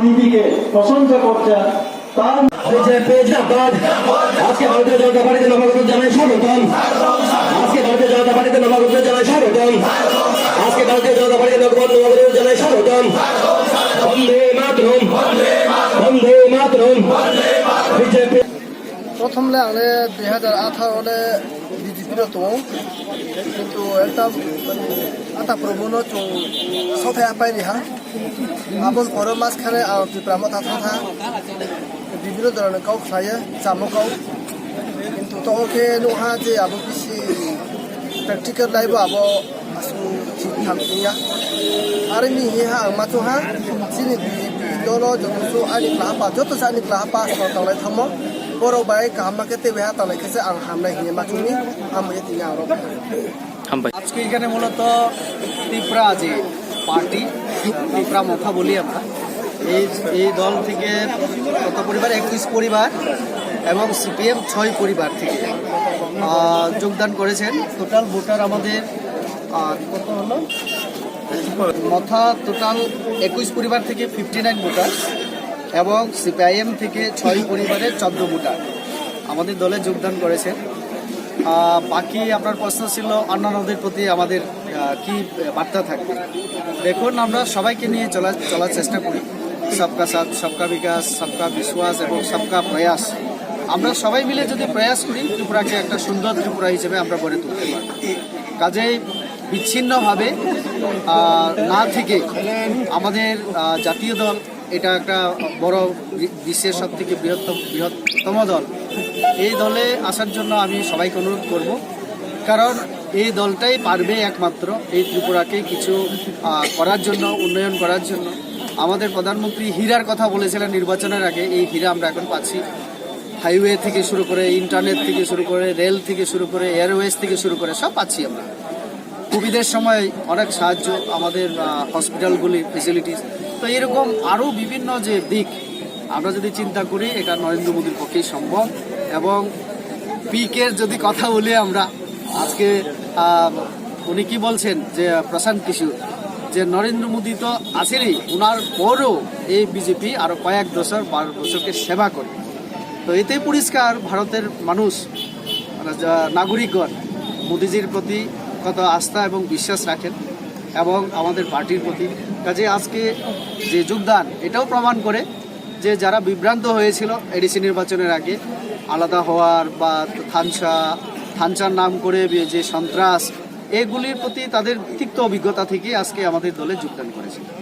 নীতিকে প্রশংসা করছেন তার আজকে ভারতীয় জনতা পার্টিতে নবাগত জানাই স্বাগতম। আজকে ভারতীয় জনতা পার্টিতে নবাগত জানাই স্বাগতম। আজকে ভারতীয় জনতা পার্টিতে নবাগত জানাই স্বাগতম। বন্দে মাতরম, বন্দে মাতরম। বিজেপি প্রথমে আগে 2018 বিজেপির দं কিন্তু একটা আতা প্রবণ চৌ সথায় পাইনি হা আবল পর মাঝখানে ত্রিপুরা থাকা বিভিন্ন ধরনের গাও খায় জামুগাও কিন্তু তখনকে নहा যে আবো বেশি প্র্যাকটিক্যাল লাইব আবো আসু ঠিক থামিয়া আর নি হা মাথো হা চিনি বিজেপি দল যত আনি ক্লাবা যত আনি ক্লাবা সরকার থামো বড় বাই কামাকে তেবে হা তালাইকেছে আং হামলাই হিয়ে মাথুনি আমি তিনা আরো আজকে এখানে মূলত ত্রিপুরা যে পার্টি ত্রিপুরা মথা বলি আমরা এই দল থেকে কত পরিবার 21 পরিবার এবং সিপিএম 6 পরিবার থেকে যোগদান করেছেন। টোটাল ভোটার আমাদের কত হলো মথা টোটাল 21 পরিবার থেকে 59 ভোটার এবং সিপিআইএম থেকে 6 পরিবারের 14 ভোটার আমাদের দলে যোগদান করেছেন। বাকি আপনার প্রশ্ন ছিল অন্যান্যদের প্রতি আমাদের কি বার্তা থাকবে। দেখুন, আমরা সবাইকে নিয়ে চলার চেষ্টা করি, সবকা সাথ সবকা বিকাশ সবকা বিশ্বাস এবং সবকা প্রয়াস। আমরা সবাই মিলে যদি প্রয়াস করি ত্রিপুরাকে একটা সুন্দর ত্রিপুরা হিসেবে আমরা গড়ে তুলতে পারব। কাজেই বিচ্ছিন্নভাবে না থেকে আমাদের জাতীয় দল এটা একটা বড় বিশ্বের সব থেকে বৃহত্তম দল। এই দলে আসার জন্য আমি সবাইকে অনুরোধ করব, কারণ এই দলটাই পারবে একমাত্র এই ত্রিপুরাকে কিছু করার জন্য, উন্নয়ন করার জন্য। আমাদের প্রধানমন্ত্রী হীরার কথা বলেছিলেন নির্বাচনের আগে, এই হীরা আমরা এখন পাচ্ছি। হাইওয়ে থেকে শুরু করে, ইন্টারনেট থেকে শুরু করে, রেল থেকে শুরু করে, এয়ারওয়েজ থেকে শুরু করে সব পাচ্ছি আমরা। কোভিডের সময় অনেক সাহায্য, আমাদের হসপিটালগুলি ফেসিলিটিস। তো এরকম আরও বিভিন্ন যে দিক আমরা যদি চিন্তা করি, এটা নরেন্দ্র মোদীর পক্ষেই সম্ভব। এবং পিকের যদি কথা বলি আমরা, আজকে উনি কি বলছেন যে প্রশান্ত কিশোর, যে নরেন্দ্র মোদী তো আসেনি, ওনার পরও এই বিজেপি আরও কয়েক বছর 12 বছরকে সেবা করে। তো এতে পরিষ্কার ভারতের মানুষ, নাগরিকগণ মোদীজির প্রতি কত আস্থা এবং বিশ্বাস রাখেন এবং আমাদের পার্টির প্রতি। কাজে আজকে যে যোগদান, এটাও প্রমাণ করে যে যারা বিভ্রান্ত হয়েছিল এডিসি নির্বাচনের আগে আলাদা হওয়ার বা থানচার নাম করে যে সন্ত্রাস, এগুলির প্রতি তাদের তিক্ত অভিজ্ঞতা থেকে আজকে আমাদের দলে যোগদান করেছে।